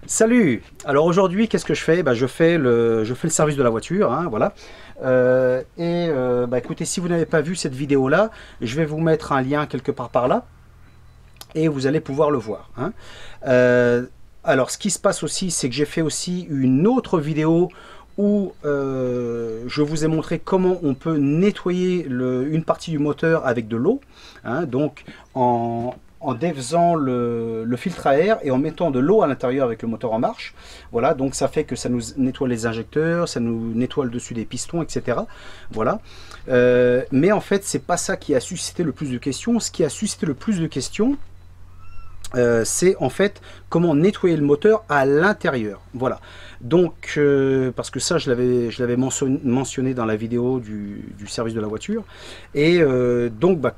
Salut! Alors aujourd'hui, qu'est-ce que je fais? Je fais le service de la voiture, hein, voilà. Écoutez, si vous n'avez pas vu cette vidéo-là, je vais vous mettre un lien quelque part par là et vous allez pouvoir le voir, hein. Alors, ce qui se passe aussi, c'est que j'ai fait aussi une autre vidéo où je vous ai montré comment on peut nettoyer une partie du moteur avec de l'eau, hein, donc en défaisant le filtre à air et en mettant de l'eau à l'intérieur avec le moteur en marche. Voilà, donc ça fait que ça nous nettoie les injecteurs, ça nous nettoie le dessus des pistons, etc. Voilà. Mais en fait, c'est pas ça qui a suscité le plus de questions. Ce qui a suscité le plus de questions, c'est en fait comment nettoyer le moteur à l'intérieur. Voilà, donc parce que ça je l'avais mentionné dans la vidéo du service de la voiture, et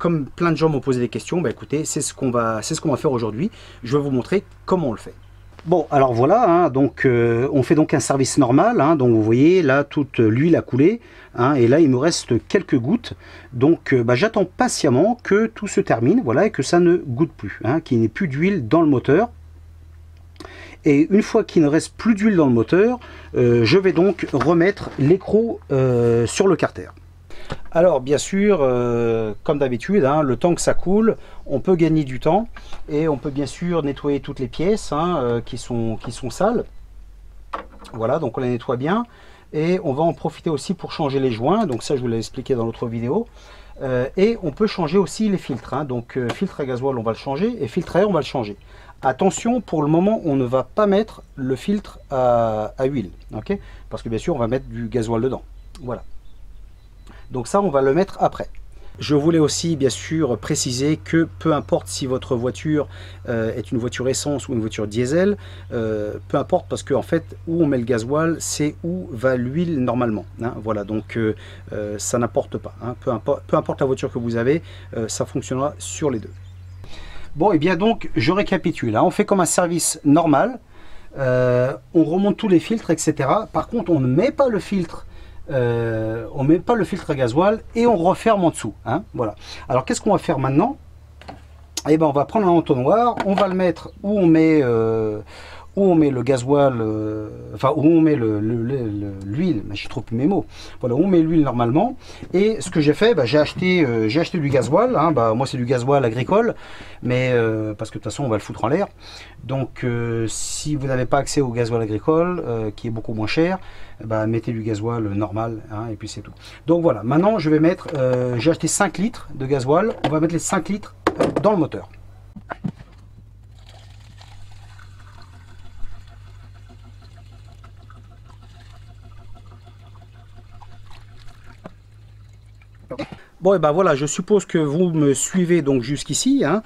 comme plein de gens m'ont posé des questions, écoutez, c'est ce qu'on va faire aujourd'hui. Je vais vous montrer comment on le fait. Bon, alors voilà, hein, donc on fait donc un service normal, hein, donc vous voyez là toute l'huile a coulé, hein, et là il me reste quelques gouttes, donc j'attends patiemment que tout se termine, voilà, et que ça ne goutte plus, hein, qu'il n'y ait plus d'huile dans le moteur. Et une fois qu'il ne reste plus d'huile dans le moteur, je vais donc remettre l'écrou sur le carter. Alors bien sûr, comme d'habitude, hein, le temps que ça coule, on peut gagner du temps et on peut bien sûr nettoyer toutes les pièces, hein, qui sont sales. Voilà, donc on les nettoie bien et on va en profiter aussi pour changer les joints. Donc ça, je vous l'ai expliqué dans l'autre vidéo. Et on peut changer aussi les filtres, hein. Donc filtre à gasoil, on va le changer, et filtre à air, on va le changer. Attention, pour le moment, on ne va pas mettre le filtre à huile, ok? Parce que bien sûr, on va mettre du gasoil dedans. Voilà. Donc ça, on va le mettre après. Je voulais aussi bien sûr préciser que peu importe si votre voiture est une voiture essence ou une voiture diesel, peu importe, parce que en fait où on met le gasoil, c'est où va l'huile normalement, hein. Voilà, donc ça n'importe pas, hein. Peu importe la voiture que vous avez, ça fonctionnera sur les deux. Bon, et bien donc je récapitule, hein. On fait comme un service normal, on remonte tous les filtres, etc. Par contre, on ne met pas le filtre. On met pas le filtre à gasoil et on referme en dessous, hein, voilà. Alors qu'est-ce qu'on va faire maintenant? Eh ben, on va prendre un entonnoir, on va le mettre où on met le gasoil, enfin où on met l'huile, je trouve plus mes mots. Voilà, où on met l'huile normalement. Et ce que j'ai fait, j'ai acheté du gasoil, hein, moi c'est du gasoil agricole, mais parce que de toute façon on va le foutre en l'air. Donc si vous n'avez pas accès au gasoil agricole, qui est beaucoup moins cher, mettez du gasoil normal, hein, et puis c'est tout. Donc voilà, maintenant je vais mettre, j'ai acheté 5 litres de gasoil, on va mettre les 5 litres dans le moteur. Bon, et voilà, je suppose que vous me suivez donc jusqu'ici, hein.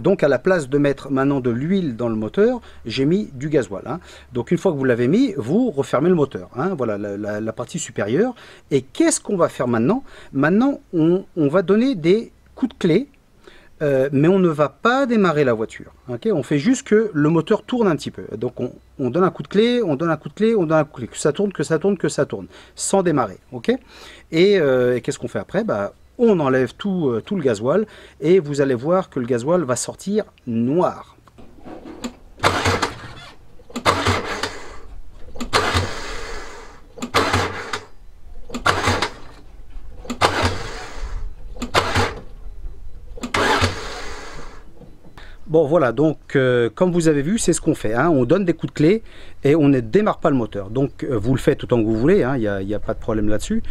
Donc à la place de mettre maintenant de l'huile dans le moteur, j'ai mis du gasoil, hein. Donc une fois que vous l'avez mis, vous refermez le moteur, hein. Voilà la partie supérieure. Et qu'est-ce qu'on va faire maintenant? Maintenant, on va donner des coups de clé, mais on ne va pas démarrer la voiture, okay? On fait juste que le moteur tourne un petit peu. Donc on donne un coup de clé, on donne un coup de clé, on donne un coup de clé, que ça tourne, que ça tourne, que ça tourne, sans démarrer, ok? Et qu'est-ce qu'on fait après? On enlève tout le gasoil et vous allez voir que le gasoil va sortir noir. Bon voilà, donc comme vous avez vu, c'est ce qu'on fait, hein. On donne des coups de clé et on ne démarre pas le moteur. Donc vous le faites autant que vous voulez, hein. Il n'y a pas de problème là-dessus.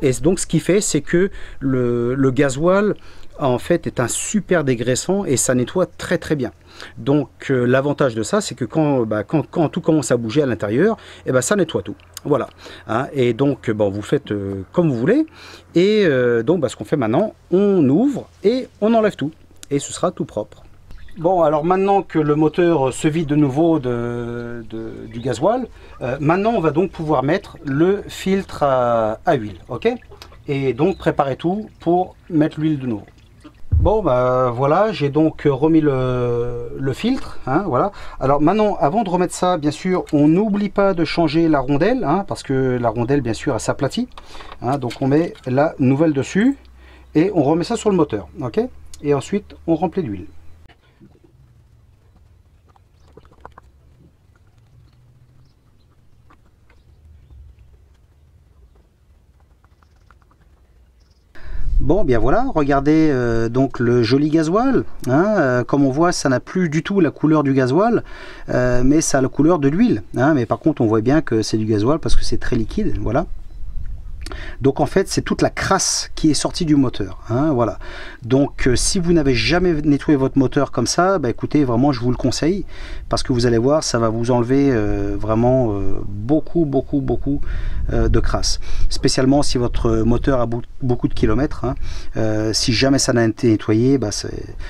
Et donc ce qui fait, c'est que le gasoil en fait est un super dégraissant et ça nettoie très très bien. Donc l'avantage de ça, c'est que quand tout commence à bouger à l'intérieur, ça nettoie tout. Voilà, hein. Et donc vous faites comme vous voulez. Et donc ce qu'on fait maintenant, on ouvre et on enlève tout. Et ce sera tout propre. Bon, alors maintenant que le moteur se vide de nouveau du gasoil, maintenant on va donc pouvoir mettre le filtre à huile, ok? Et donc préparer tout pour mettre l'huile de nouveau. Bon, voilà, j'ai donc remis le filtre, hein, voilà. Alors maintenant, avant de remettre ça, bien sûr, on n'oublie pas de changer la rondelle, hein, parce que la rondelle, bien sûr, elle s'aplatit, hein. Donc on met la nouvelle dessus et on remet ça sur le moteur, ok? Et ensuite on remplit d'huile. Bon, bien voilà, regardez donc le joli gasoil. Hein, comme on voit, ça n'a plus du tout la couleur du gasoil, mais ça a la couleur de l'huile. Hein, mais par contre, on voit bien que c'est du gasoil parce que c'est très liquide. Voilà. Donc en fait c'est toute la crasse qui est sortie du moteur, hein, voilà. Donc si vous n'avez jamais nettoyé votre moteur comme ça, bah, écoutez, vraiment je vous le conseille, parce que vous allez voir, ça va vous enlever vraiment beaucoup de crasse, spécialement si votre moteur a beaucoup de kilomètres, hein. Si jamais ça n'a été nettoyé, bah,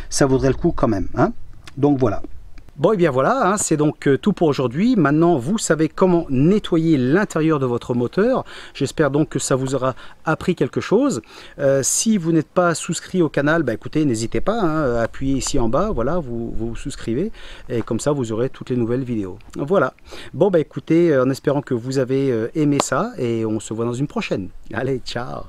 ça vaudrait le coup quand même, hein. Donc voilà. Bon, et bien voilà, hein, c'est donc tout pour aujourd'hui. Maintenant, vous savez comment nettoyer l'intérieur de votre moteur. J'espère donc que ça vous aura appris quelque chose. Si vous n'êtes pas souscrit au canal, bah, écoutez, n'hésitez pas, hein, appuyez ici en bas, voilà, vous souscrivez, et comme ça, vous aurez toutes les nouvelles vidéos. Voilà. Bon, bah écoutez, en espérant que vous avez aimé ça, et on se voit dans une prochaine. Allez, ciao!